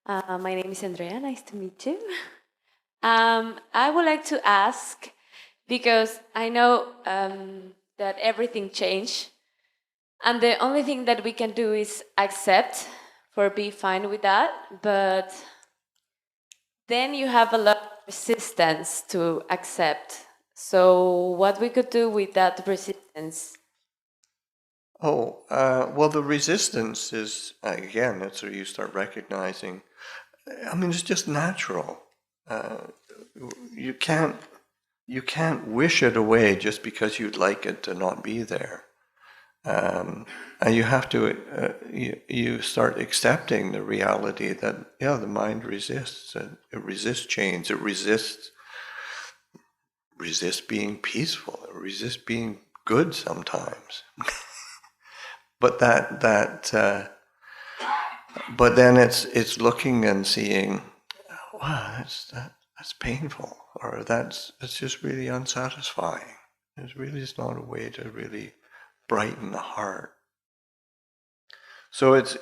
My name is Andrea. Nice to meet you. I would like to ask, because I know that everything changed, and the only thing that we can do is accept, for be fine with that. But then you have a lot of resistance to accept. So what we could do with that resistance? Well, the resistance is, again, that's where you start recognizing, I mean, it's just natural. You can't wish it away just because you'd like it to not be there. And you have to, you start accepting the reality that, yeah, the mind resists. It resists change. It resists being peaceful. It resists being good sometimes. But but then it's looking and seeing, wow, that's painful, or that's just really unsatisfying. It really is not a way to really brighten the heart. So it's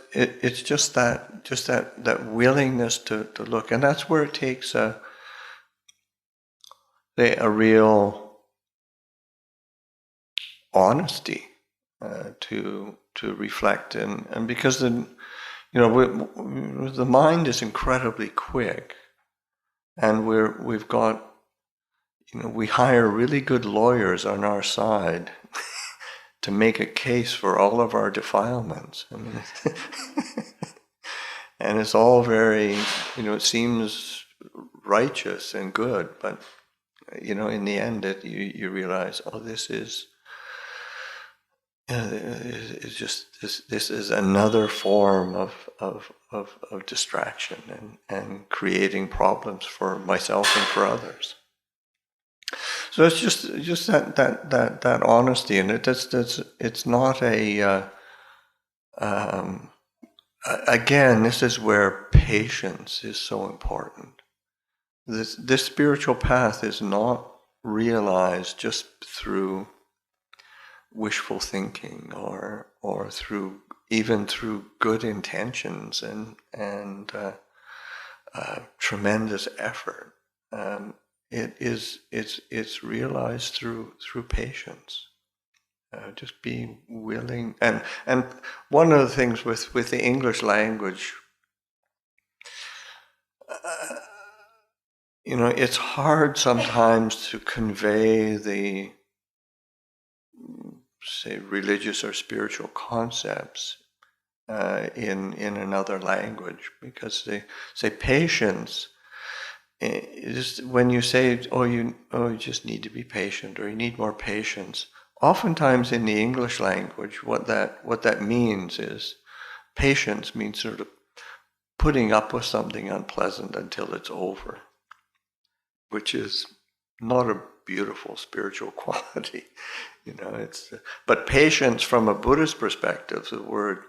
just that willingness to look, and that's where it takes a real honesty to reflect, and because the mind is incredibly quick, and we've got, we hire really good lawyers on our side to make a case for all of our defilements. I mean, and it's all very, it seems righteous and good, but in the end, you realize, oh, this is this is another form of distraction and creating problems for myself and for others. So it's just that honesty, and it's not a again, this is where patience is so important. This spiritual path is not realized just through wishful thinking or even through good intentions and tremendous effort. It's realized through patience. Just being willing, and one of the things with the English language, it's hard sometimes to convey the, say, religious or spiritual concepts in another language, because they say patience. When you say, you just need to be patient, or you need more patience, oftentimes in the English language, what that means is, patience means sort of putting up with something unpleasant until it's over, which is not a beautiful spiritual quality. But patience from a Buddhist perspective, the word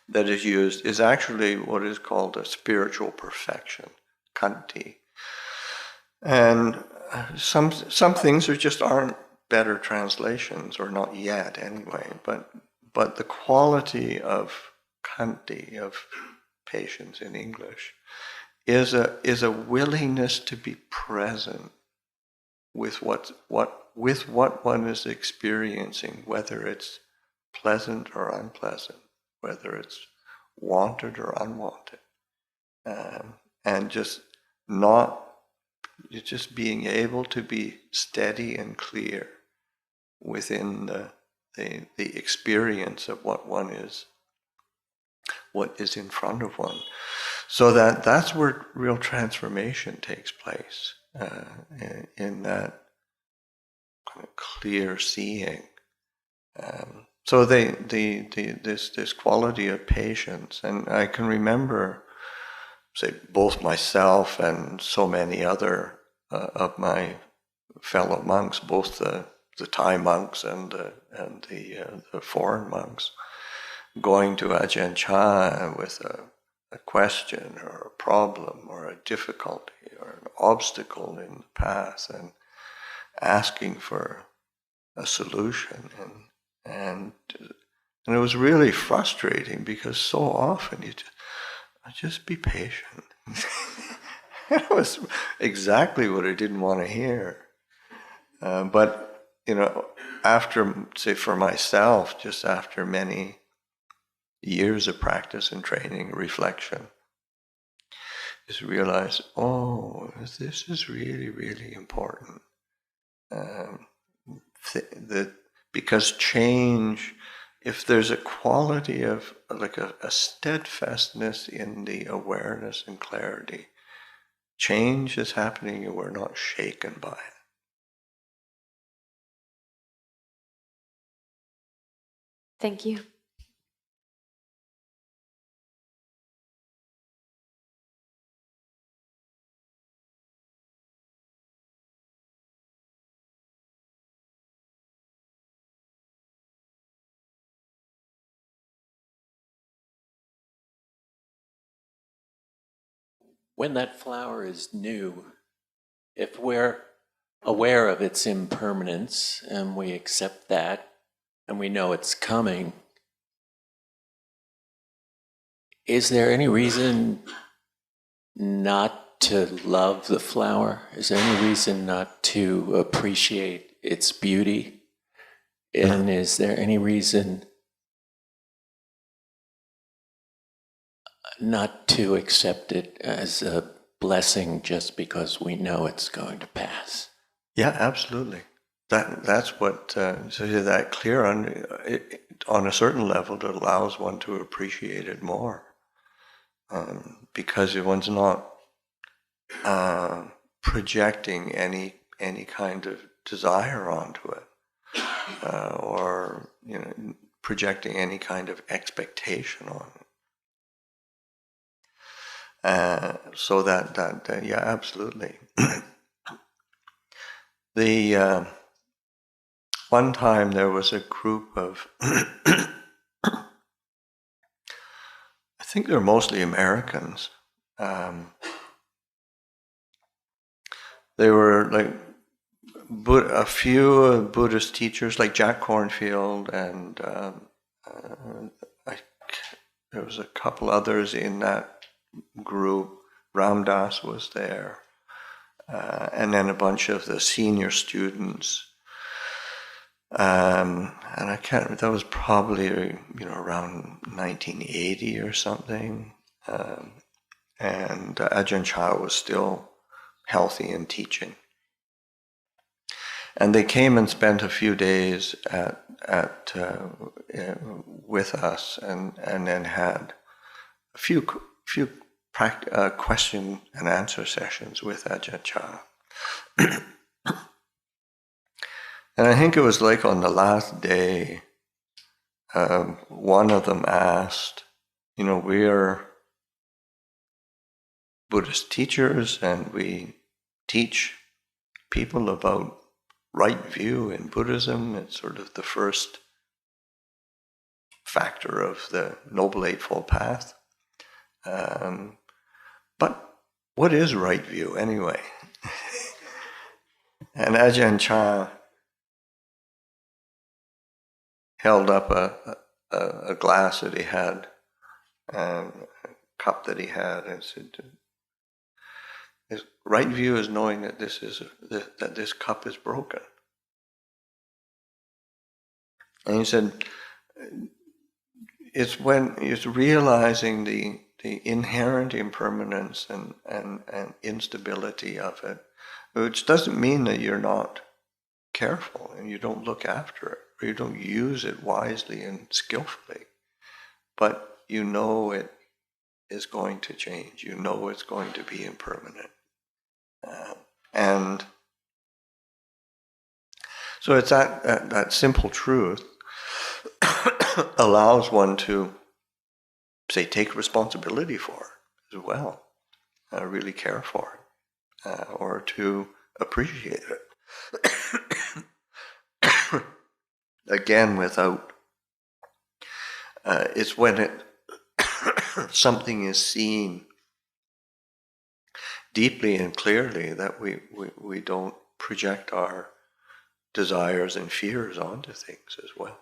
that is used is actually what is called a spiritual perfection, khanti. And some things aren't better translations, or not yet anyway, but the quality of khanti, of patience in English, is a willingness to be present with what one is experiencing, whether it's pleasant or unpleasant, whether it's wanted or unwanted, and just being able to be steady and clear within the experience of what is in front of one. So that's where real transformation takes place, in that kind of clear seeing. So this quality of patience, and I can remember, say, both myself and so many other of my fellow monks, both the Thai monks and the foreign monks, going to Ajahn Chah with a question or a problem or a difficulty or an obstacle in the path, and asking for a solution, and it was really frustrating, because so often just be patient. That was exactly what I didn't want to hear. But, after, say for myself, just after many years of practice and training, reflection, just realize, oh, this is really, really important. Because change, if there's a quality of like a steadfastness in the awareness and clarity, change is happening and we're not shaken by it. Thank you. When that flower is new, if we're aware of its impermanence and we accept that and we know it's coming, is there any reason not to love the flower? Is there any reason not to appreciate its beauty? And is there any reason not to accept it as a blessing just because we know it's going to pass? Yeah, absolutely. That's what, so you're that clear on a certain level that allows one to appreciate it more. Because one's not projecting any kind of desire onto it, or projecting any kind of expectation on it. So that yeah, absolutely. The one time there was a group of I think they're mostly Americans. They were like a few Buddhist teachers, like Jack Kornfield, and there was a couple others in that group. Ram Dass was there, and then a bunch of the senior students. And I can't remember, that was probably around 1980 or something. And Ajahn Chah was still healthy and teaching. And they came and spent a few days with us, and then had a few question and answer sessions with Ajahn Chah. And I think it was like on the last day, one of them asked, we're Buddhist teachers and we teach people about right view in Buddhism. It's sort of the first factor of the Noble Eightfold Path. But what is right view anyway? And Ajahn Chah held up a glass that he had, and a cup that he had, and said, right view is knowing that this cup is broken. And he said, it's realizing the inherent impermanence and instability of it, which doesn't mean that you're not careful and you don't look after it, or you don't use it wisely and skillfully, but it is going to change. It's going to be impermanent. And so it's that simple truth allows one to, say, take responsibility for it as well, really care for it, or to appreciate it. Again, without, it's when something is seen deeply and clearly that we don't project our desires and fears onto things as well.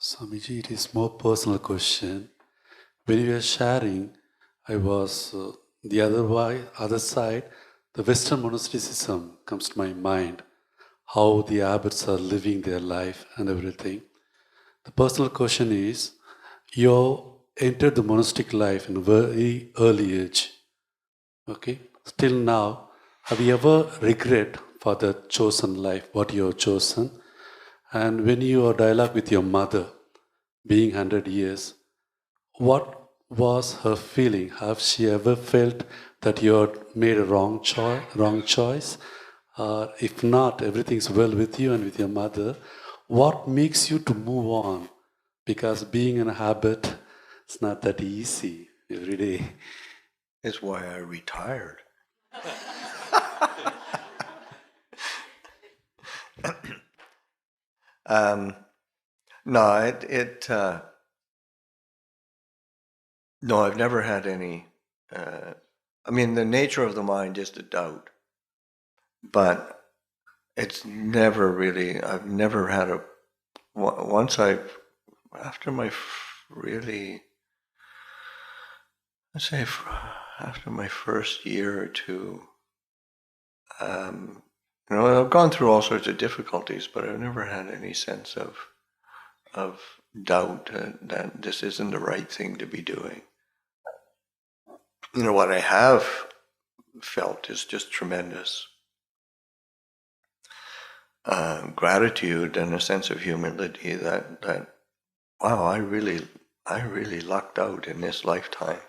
Swamiji, it is more personal question. When you were sharing, I was the other side, the Western monasticism comes to my mind, how the abbots are living their life and everything. The personal question is, you entered the monastic life in a very early age. Okay? Still now, have you ever regret for the chosen life, what you have chosen? And when you are dialogue with your mother, being 100 years, what was her feeling? Have she ever felt that you had made a wrong choice? If not, everything's well with you and with your mother. What makes you to move on? Because being in a habit, it's not that easy every day. It's why I retired. No, no, I've never had any. I mean, the nature of the mind is to doubt, but it's never really. I've never had a. Once after my really, let's say, after my first year or two, I've gone through all sorts of difficulties, but I've never had any sense of doubt that this isn't the right thing to be doing. What I have felt is just tremendous gratitude and a sense of humility that wow, I really lucked out in this lifetime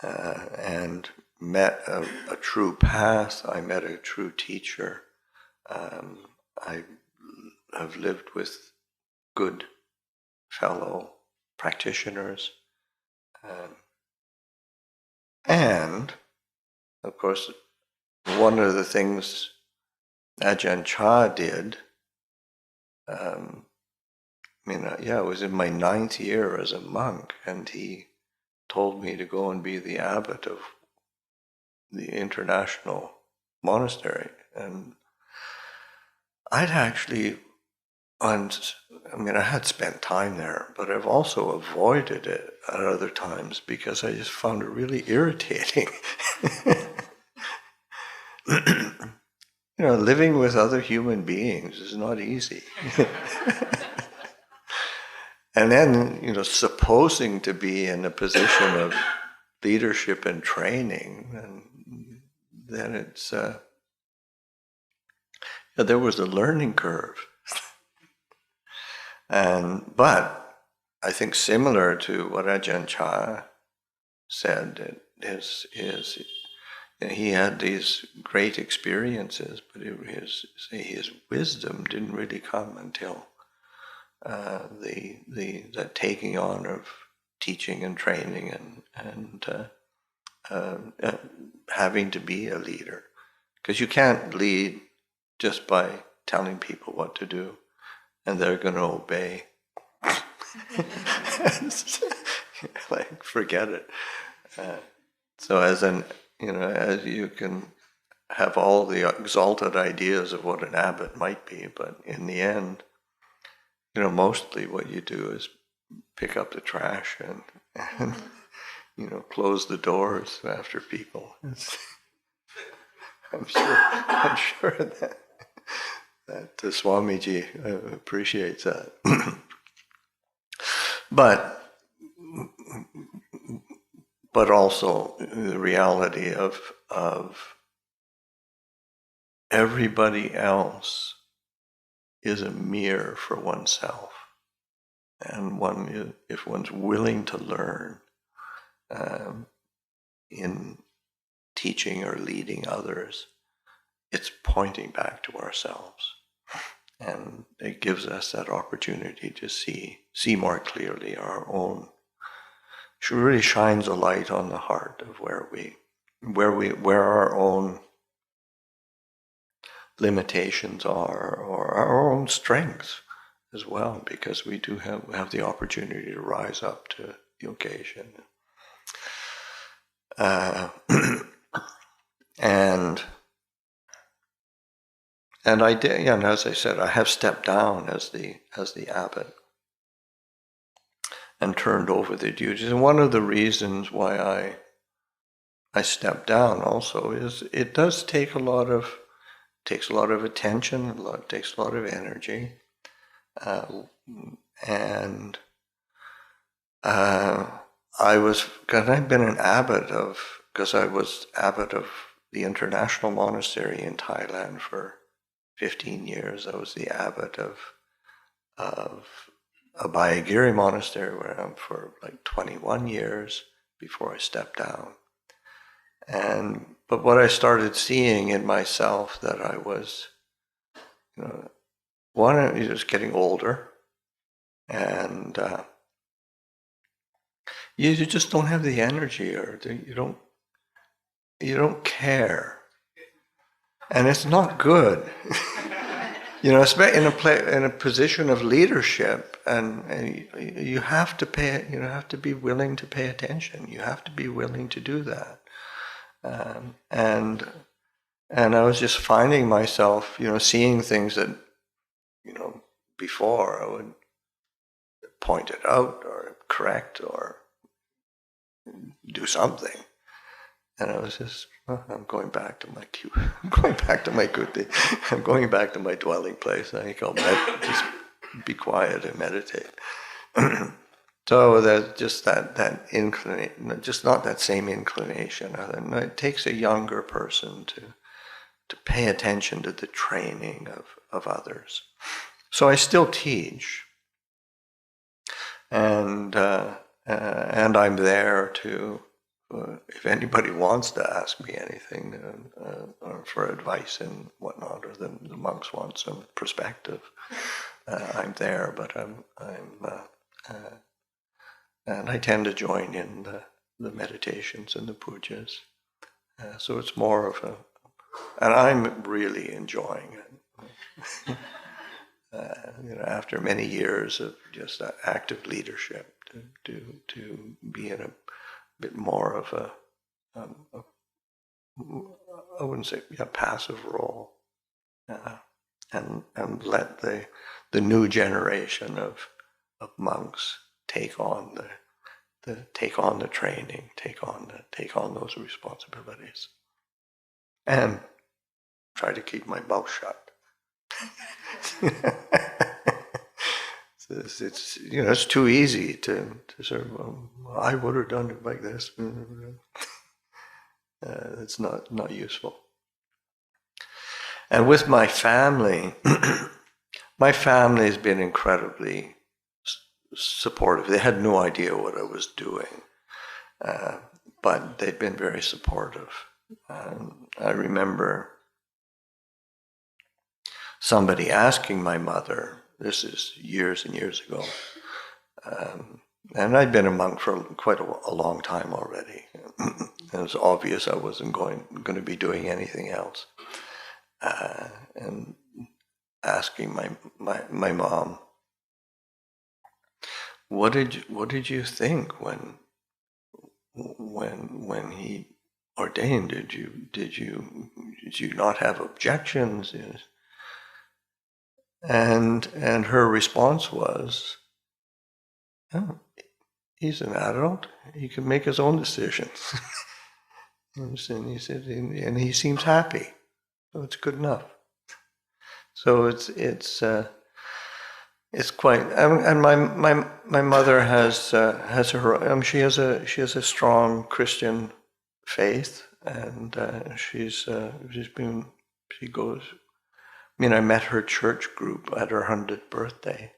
and met a true path. I met a true teacher. I have lived with good fellow practitioners. And, of course, one of the things Ajahn Chah did, it was in my 9th year as a monk, and he told me to go and be the abbot of the international monastery. And I'd actually, I had spent time there, but I've also avoided it at other times because I just found it really irritating. Living with other human beings is not easy. And then, supposing to be in a position of leadership and training, and then it's, there was a learning curve. But I think similar to what Ajahn Chah said, he had these great experiences, but his wisdom didn't really come until the taking on of teaching and training and having to be a leader, because you can't lead just by telling people what to do and they're going to obey. Like, forget it. So as you can have all the exalted ideas of what an abbot might be, but in the end, mostly what you do is pick up the trash and close the doors after people. I'm sure that Swamiji appreciates that. But also the reality of everybody else is a mirror for oneself. And if one's willing to learn in teaching or leading others, it's pointing back to ourselves. And it gives us that opportunity to see more clearly our own. It really shines a light on the heart of where our own limitations are, or our own strengths as well, because we do have the opportunity to rise up to the occasion. And I did, and as I said, I have stepped down as the abbot. and turned over the duties. And one of the reasons why I stepped down also is it does take a lot of attention, takes a lot of energy, and I've been an abbot because I was abbot of the international monastery in Thailand for 15 years. I was the abbot of Abhayagiri monastery where I'm for like 21 years before I stepped down. But what I started seeing in myself that I was, one, I was getting older, and you just don't have the energy, or you don't care, and it's not good. Especially in a position of leadership, and you have to be willing to pay attention. You have to be willing to do that. And I was just finding myself, seeing things that, before I would point it out or correct or do something. And I was just, I'm going back to my cue. I'm going back to my kuti. I'm going back to my dwelling place. I think I'll just be quiet and meditate. So there's just that inclination, just not that same inclination. It takes a younger person to pay attention to the training of others. So I still teach, and I'm there to, if anybody wants to ask me anything or for advice and whatnot, or the monks want some perspective, I'm there. But and I tend to join in the meditations and the pujas. So it's more of and I'm really enjoying it. After many years of just active leadership, to be in a bit more of a I wouldn't say passive role, and let the new generation of monks take on the training, take on those responsibilities, and try to keep my mouth shut. It's too easy to sort of, I would have done it like this. It's not useful. And with my family, my family has been incredibly supportive. They had no idea what I was doing, but they've been very supportive. I remember somebody asking my mother, this is years and years ago, and I'd been a monk for quite a long time already. It was obvious I wasn't going to be doing anything else. And asking my mom, what did you think when he ordained? Did you not have objections? And her response was, oh, he's an adult. He can make his own decisions. And he said, and he seems happy. So it's good enough. So it's quite. And my mother has her. She has a strong Christian faith, and she goes. I met her church group at her 100th birthday.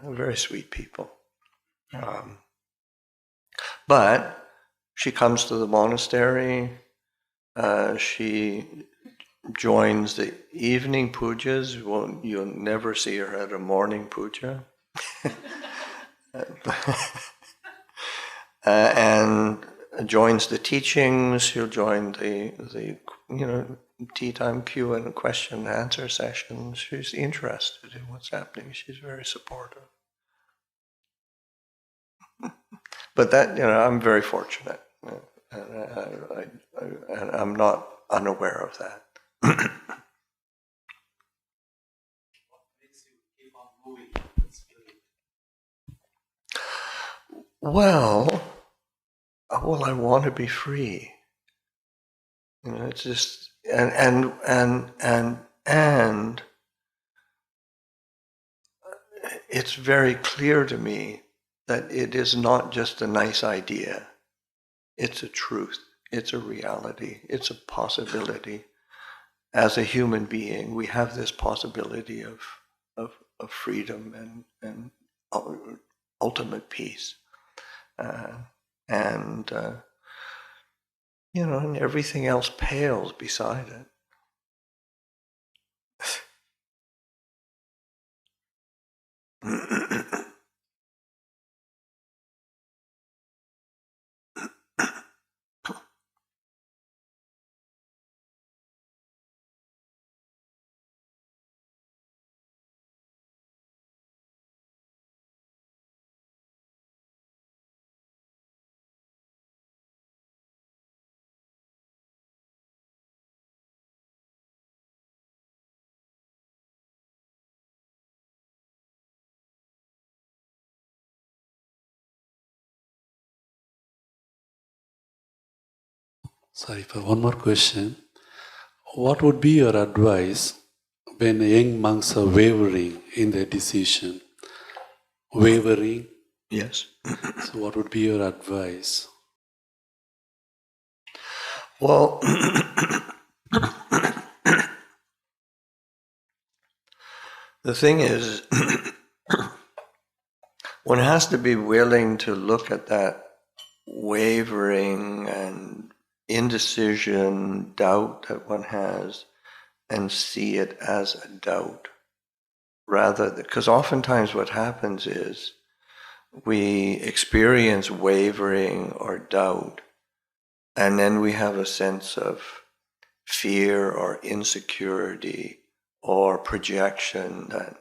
Very sweet people. But she comes to the monastery. She joins the evening pujas. You'll never see her at a morning puja. And joins the teachings. She'll join the tea time Q and question and answer sessions. She's interested in what's happening. She's very supportive. But that, I'm very fortunate, and I'm not unaware of that. What makes you keep on moving? Well, I want to be free. It's just and it's very clear to me that it is not just a nice idea. It's a truth. It's a reality. It's a possibility. As a human being, we have this possibility of freedom and ultimate peace. And everything else pales beside it. Sorry, for one more question. What would be your advice when young monks are wavering in their decision? Wavering? Yes. So what would be your advice? Well, the thing is, one has to be willing to look at that wavering and indecision, doubt that one has, and see it as a doubt. Rather, because oftentimes what happens is we experience wavering or doubt, and then we have a sense of fear or insecurity or projection that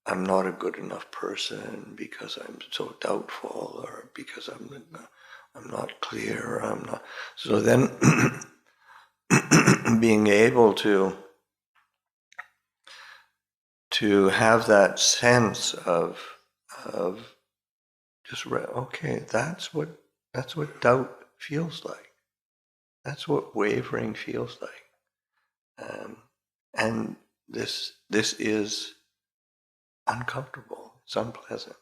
I'm not a good enough person because I'm so doubtful, or because I'm not clear, or I'm not. So then being able to have that sense of just okay, that's what doubt feels like. That's what wavering feels like, and this is uncomfortable. It's unpleasant.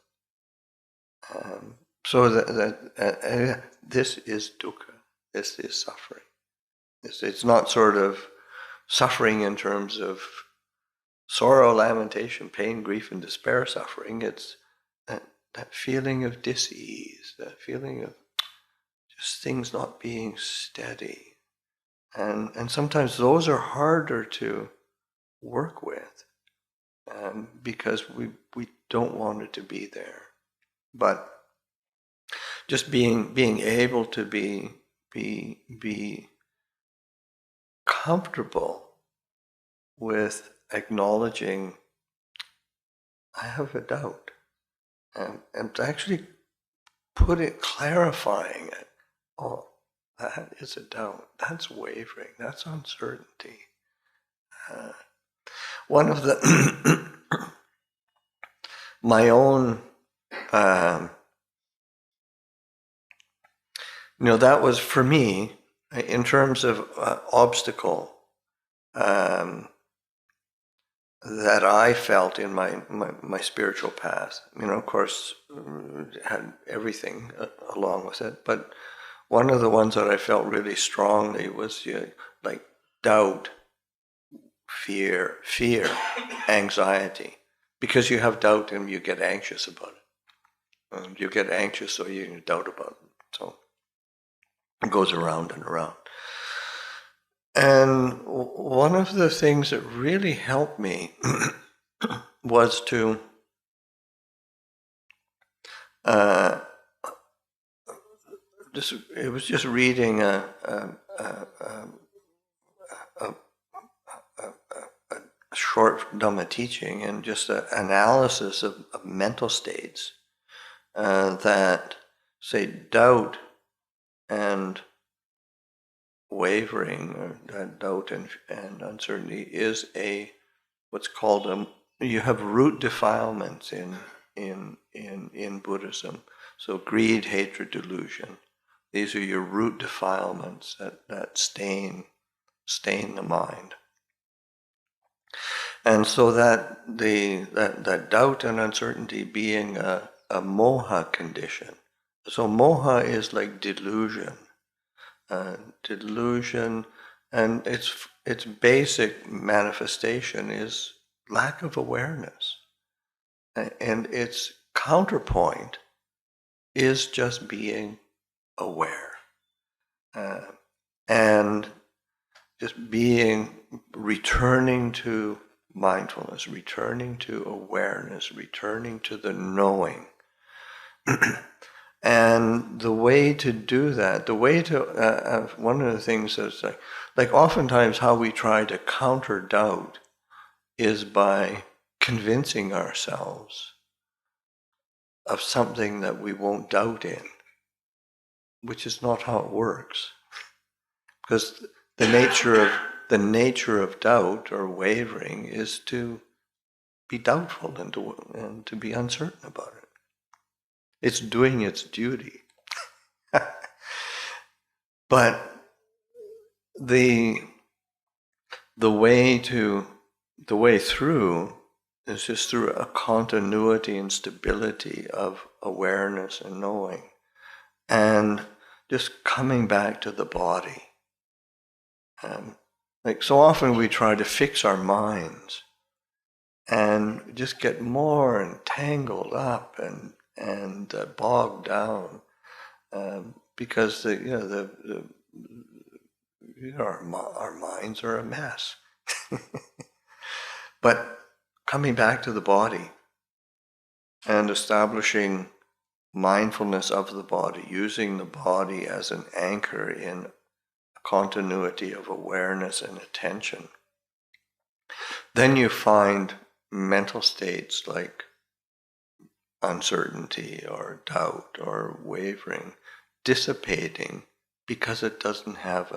So that this is dukkha. This is suffering. It's not sort of suffering in terms of sorrow, lamentation, pain, grief, and despair suffering. It's that feeling of dis-ease, that feeling of just things not being steady. And sometimes those are harder to work with because we don't want it to be there. But just being able to be comfortable with acknowledging I have a doubt, and actually clarifying it. Oh, that is a doubt. That's wavering. That's uncertainty. One of the my own, that was for me in terms of obstacle that I felt in my spiritual path. Of course, had everything along with it, but one of the ones that I felt really strongly was like doubt, fear, anxiety. Because you have doubt and you get anxious about it. You get anxious, so you doubt about it. So it goes around and around. And one of the things that really helped me was to it was just reading a short Dhamma teaching and just an analysis of mental states that say doubt and wavering, or doubt and uncertainty is what's called you have root defilements in Buddhism. So greed, hatred, delusion. These are your root defilements that stain the mind. And so that doubt and uncertainty being a moha condition. So moha is like delusion. Delusion, and its basic manifestation is lack of awareness. And its counterpoint is just being aware. And just returning to mindfulness, returning to awareness, returning to the knowing. And the way to do that, one of the things that's like oftentimes how we try to counter doubt is by convincing ourselves of something that we won't doubt in, which is not how it works. Because the nature of doubt or wavering is to be doubtful and to be uncertain about it. It's doing its duty. But the way through is just through a continuity and stability of awareness and knowing, and just coming back to the body. Like so often we try to fix our minds and just get more entangled up and bogged down because our minds are a mess. But coming back to the body and establishing mindfulness of the body, using the body as an anchor in a continuity of awareness and attention, then you find mental states like uncertainty or doubt or wavering dissipating because it doesn't have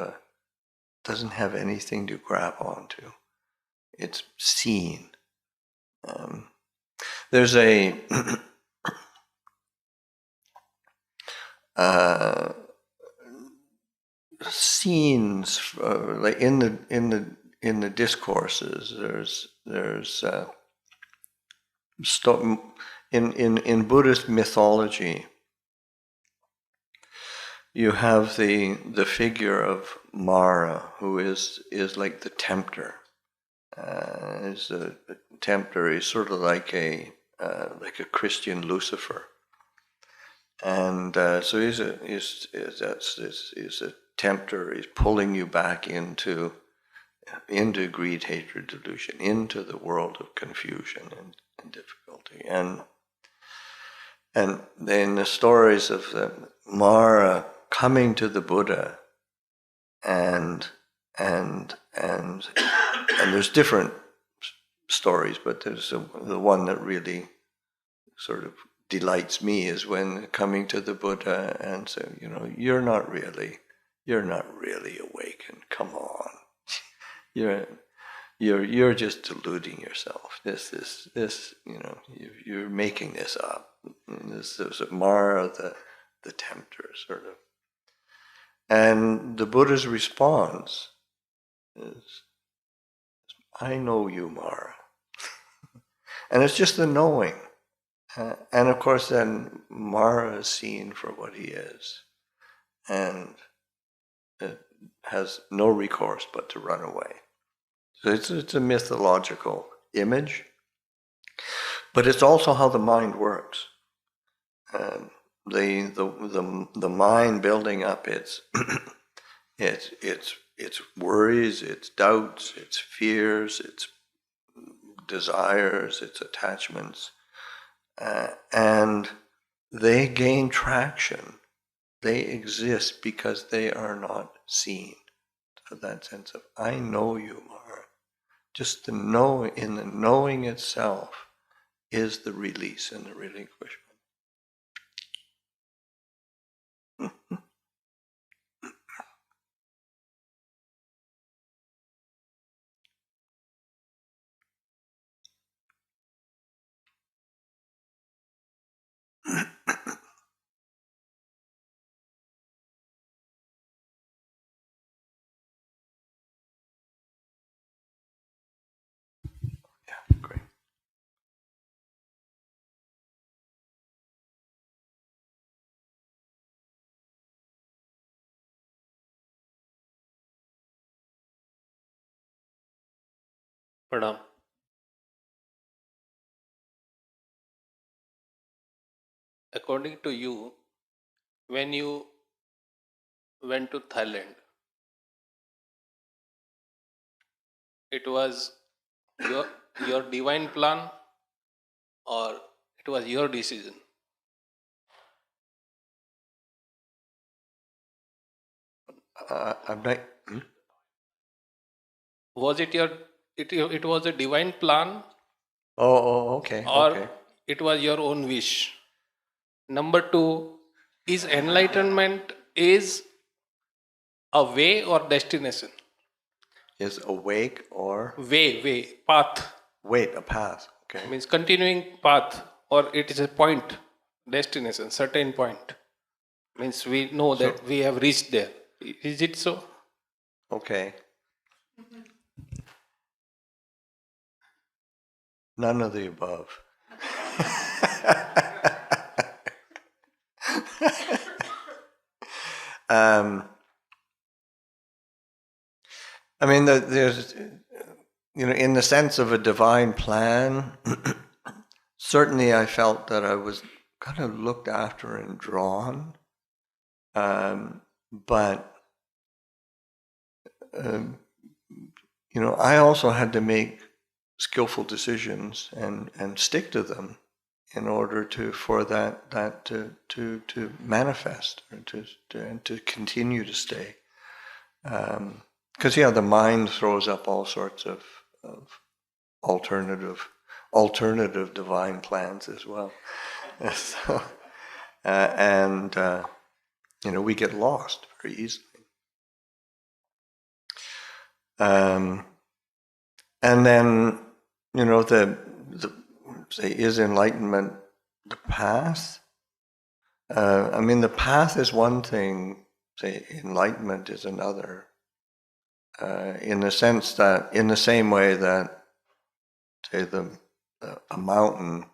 anything to grab onto. It's seen. There's a scenes like in the discourses. There's in Buddhist mythology, you have the figure of Mara, who is like the tempter. Is a tempter. He's sort of like a Christian Lucifer, and so he's a tempter. He's pulling you back into greed, hatred, delusion, into the world of confusion and difficulty. And then the stories of the Mara coming to the Buddha, and there's different stories, but there's the one that really sort of delights me is when coming to the Buddha and saying, you're not really awakened. Come on, you're just deluding yourself. This you're making this up. This is Mara, the tempter, sort of. And the Buddha's response is, I know you, Mara. And it's just the knowing. And of course then Mara is seen for what he is. And it has no recourse but to run away. So it's a mythological image. But it's also how the mind works. The mind building up its worries, its doubts, its fears, its desires, its attachments, and they gain traction. They exist because they are not seen. So that sense of I know you, Mara. Just the knowing itself is the release and the relinquishment. Madam. According to you, when you went to Thailand, it was your divine plan or it was your decision? I'm not. Was it it was a divine plan Okay, or okay. it was your own wish? Number two, is enlightenment is a way or destination? Is awake or Way, path. wait, a path. Okay. Means continuing path, or it is a point, destination, certain point. Means we know that we have reached there. Is it so? Okay. None of the above. I mean, there's, in the sense of a divine plan, certainly I felt that I was kind of looked after and drawn, but I also had to make skillful decisions and stick to them in order for that to manifest and to continue to stay. Because the mind throws up all sorts of alternative divine plans as well. So, we get lost very easily. And then, say, is enlightenment the path? The path is one thing, say, enlightenment is another. In the sense that, in the same way that, say, a mountain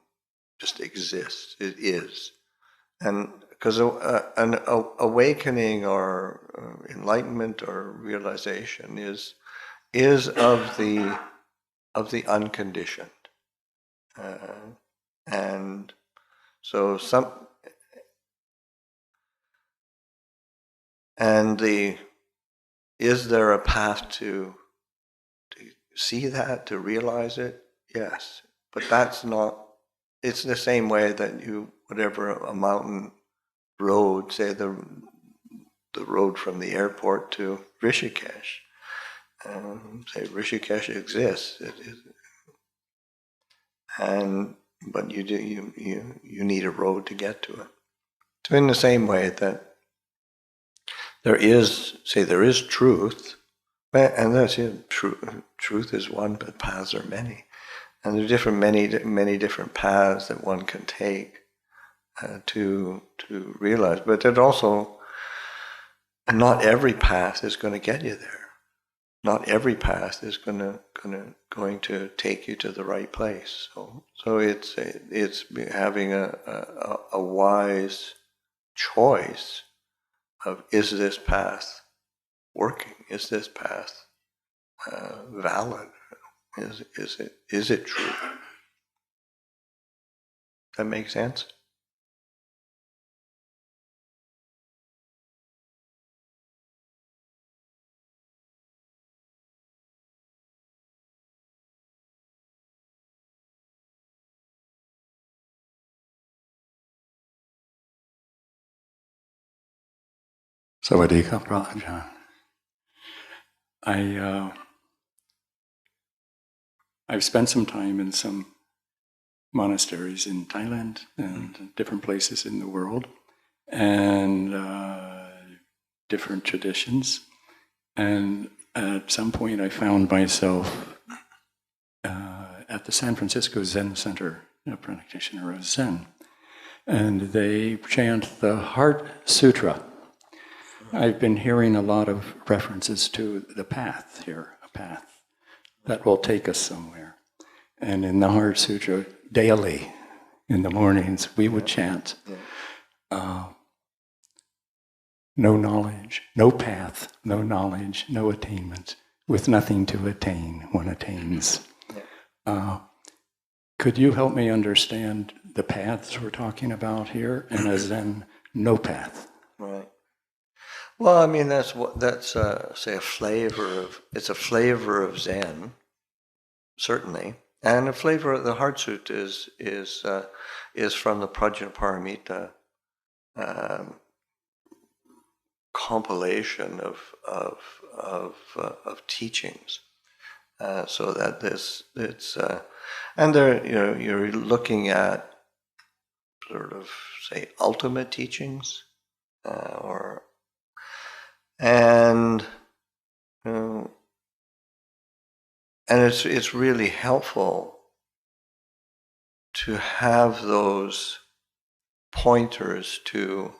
just exists, it is. And because an awakening or enlightenment or realization is of the unconditioned, and so is there a path to see that, to realize it? Yes, but that's not. It's the same way that whatever a mountain road, say the road from the airport to Rishikesh. Say Rishikesh exists, but you need a road to get to it. So in the same way that there is truth, and that's it. Truth is one, but paths are many, and there are many different paths that one can take to realize. But it also, and not every path is going to get you there. Not every path is going to take you to the right place. So it's having a wise choice of, is this path working? Is this path valid? Is it true? That makes sense? Sawadee-ka, Ajahn. I've spent some time in some monasteries in Thailand and different places in the world, and different traditions. And at some point I found myself at the San Francisco Zen Center, a practitioner of Zen, and they chant the Heart Sutra. I've been hearing a lot of references to the path here, a path that will take us somewhere. And in the Heart Sutra, daily, in the mornings, we would chant, no knowledge, no path, no knowledge, no attainment. With nothing to attain, one attains. Could you help me understand the paths we're talking about here, and a Zen no path? Right. Well, I mean, that's say a flavor of Zen, certainly, and a flavor of the Heart Suit is from the Prajnaparamita compilation of teachings. So that it's and there, you're looking at sort of say ultimate teachings, and it's really helpful to have those pointers to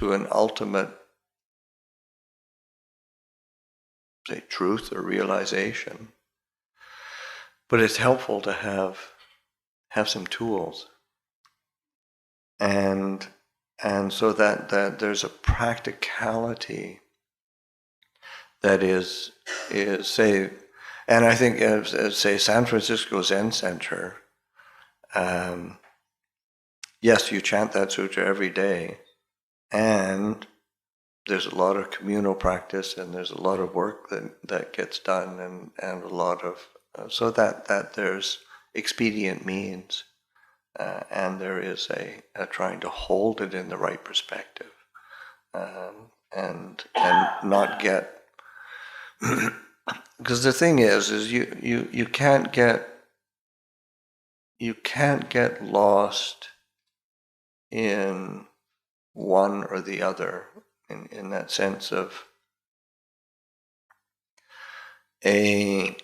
an ultimate, say, truth or realization. But it's helpful to have some tools, and so that there's a practicality that is say, and I think as say San Francisco Zen Center, yes, you chant that sutra every day, and there's a lot of communal practice, and there's a lot of work that gets done, and a lot of so that there's expedient means, and there is a trying to hold it in the right perspective, and not get, because the thing is you can't get lost in one or the other, in that sense of a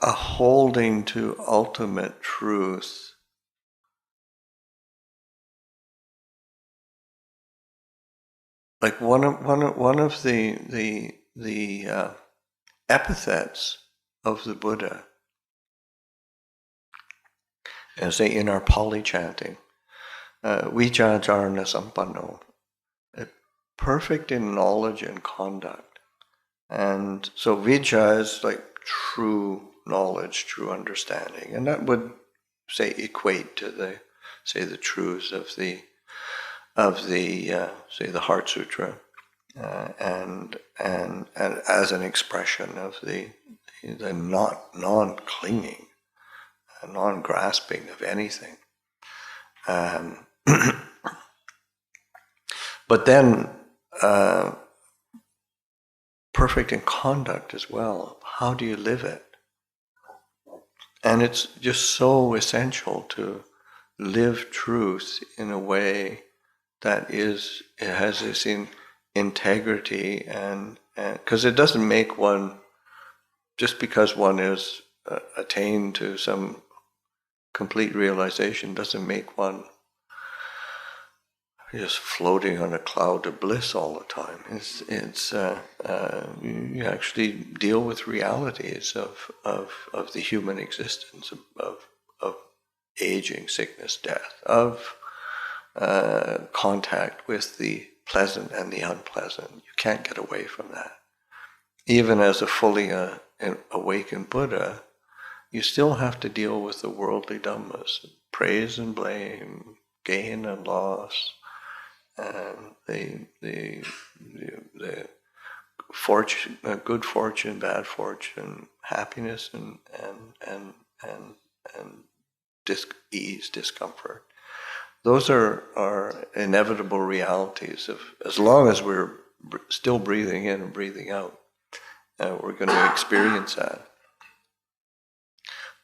holding to ultimate truth like one of the epithets of the Buddha, and say in our Pali chanting, Vijajarana Sampanno, perfect in knowledge and conduct. And so Vijja is like true knowledge, true understanding, and that would say equate to the truths of the say the Heart Sutra, and as an expression of the non-clinging, non-grasping of anything. But then perfect in conduct as well. How do you live it? And it's just so essential to live truth in a way that it has this integrity, and because it doesn't make one, just because one is attained to some complete realization, doesn't make one just floating on a cloud of bliss all the time. You actually deal with realities of the human existence, of aging, sickness, death, of contact with the pleasant and the unpleasant. You can't get away from that. Even as a fully awakened Buddha, you still have to deal with the worldly dhammas, praise and blame, gain and loss, and the fortune, good fortune, bad fortune, happiness and ease, discomfort. Those are inevitable realities of, as long as we're still breathing in and breathing out, we're going to experience that.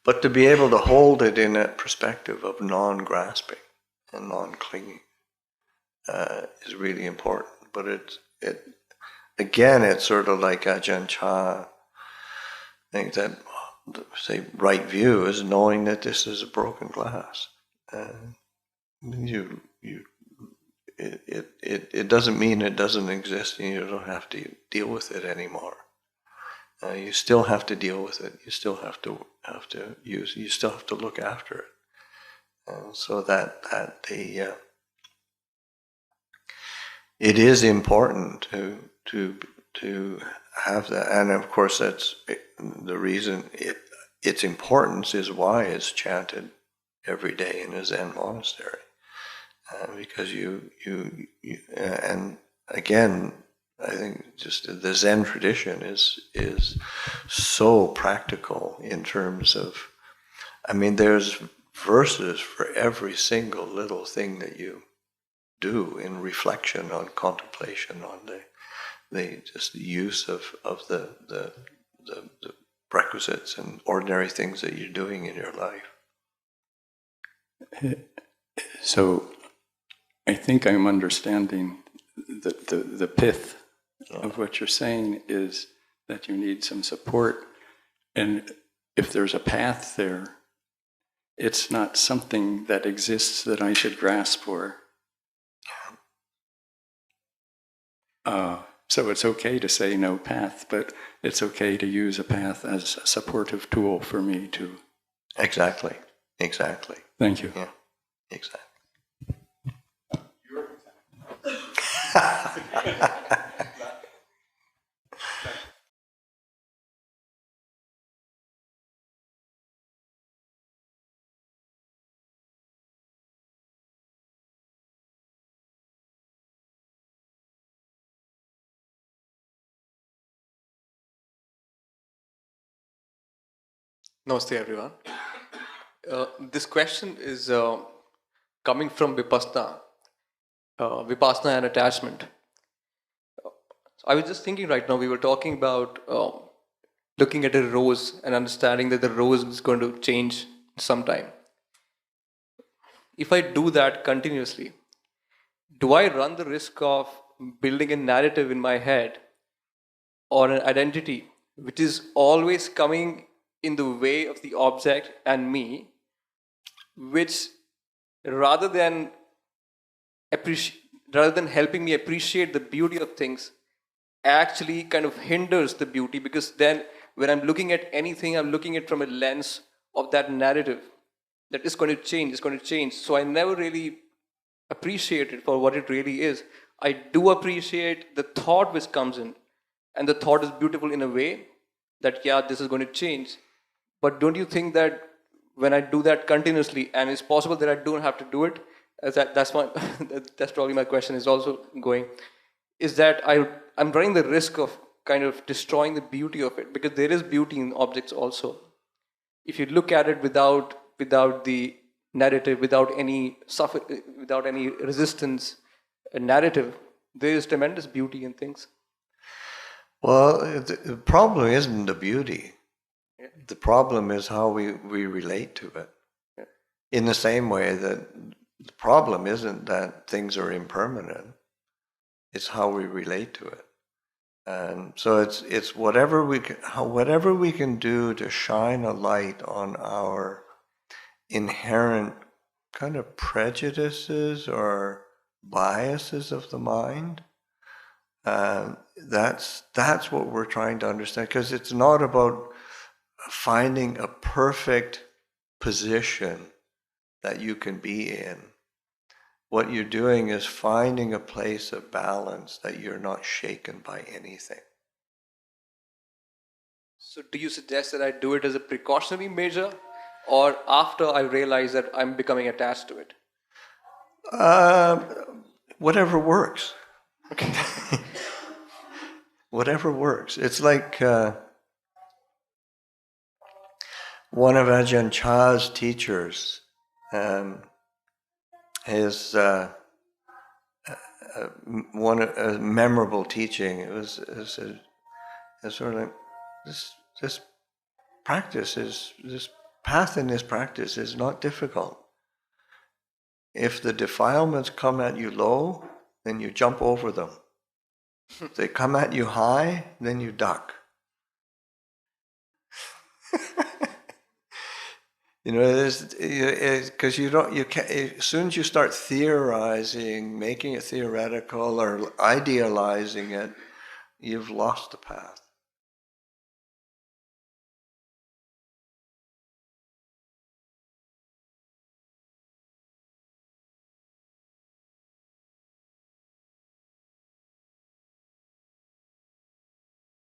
But to be able to hold it in that perspective of non-grasping and non-clinging is really important. But it's sort of like Ajahn Chah. I think that, say, right view is knowing that this is a broken glass. It doesn't mean it doesn't exist and you don't have to deal with it anymore. You still have to deal with it. You still have to use. You still have to look after it, and so that it is important to to have that. And of course, that's the reason its importance is why it's chanted every day in a Zen monastery, because and again, I think just the Zen tradition is so practical in terms of, I mean, there's verses for every single little thing that you do in reflection on contemplation on the just the use of the requisites and ordinary things that you're doing in your life. So I think I'm understanding the pith of what you're saying is that you need some support, and if there's a path there, it's not something that exists that I should grasp for. So it's okay to say no path, but it's okay to use a path as a supportive tool for me to... Exactly. Thank you. Yeah, exactly. Namaste, everyone. This question is coming from Vipassana and attachment. I was just thinking right now, we were talking about looking at a rose and understanding that the rose is going to change sometime. If I do that continuously, do I run the risk of building a narrative in my head or an identity which is always coming in the way of the object and me, which rather than helping me appreciate the beauty of things, actually kind of hinders the beauty, because then when I'm looking at anything, I'm looking at it from a lens of that narrative that is going to change. So I never really appreciate it for what it really is. I do appreciate the thought which comes in, and the thought is beautiful in a way that, yeah, this is going to change. But don't you think that when I do that continuously, and it's possible that I don't have to do it, that's probably my question is also going, is that I'm running the risk of kind of destroying the beauty of it, because there is beauty in objects also. If you look at it without the narrative, without any resistance, a narrative, there is tremendous beauty in things. Well, the problem isn't the beauty. Yeah. The problem is how we relate to it. Yeah. In the same way that the problem isn't that things are impermanent, it's how we relate to it. And so it's whatever we can do to shine a light on our inherent kind of prejudices or biases of the mind. That's what we're trying to understand, because it's not about finding a perfect position that you can be in. What you're doing is finding a place of balance that you're not shaken by anything. So do you suggest that I do it as a precautionary measure, or after I realize that I'm becoming attached to it? Whatever works. Okay. Whatever works. It's like one of Ajahn Chah's teachers, his a memorable teaching. It was sort of like this path in this practice is not difficult. If the defilements come at you low, then you jump over them. If they come at you high, then you duck. Because you can't. As soon as you start theorizing, making it theoretical, or idealizing it, you've lost the path.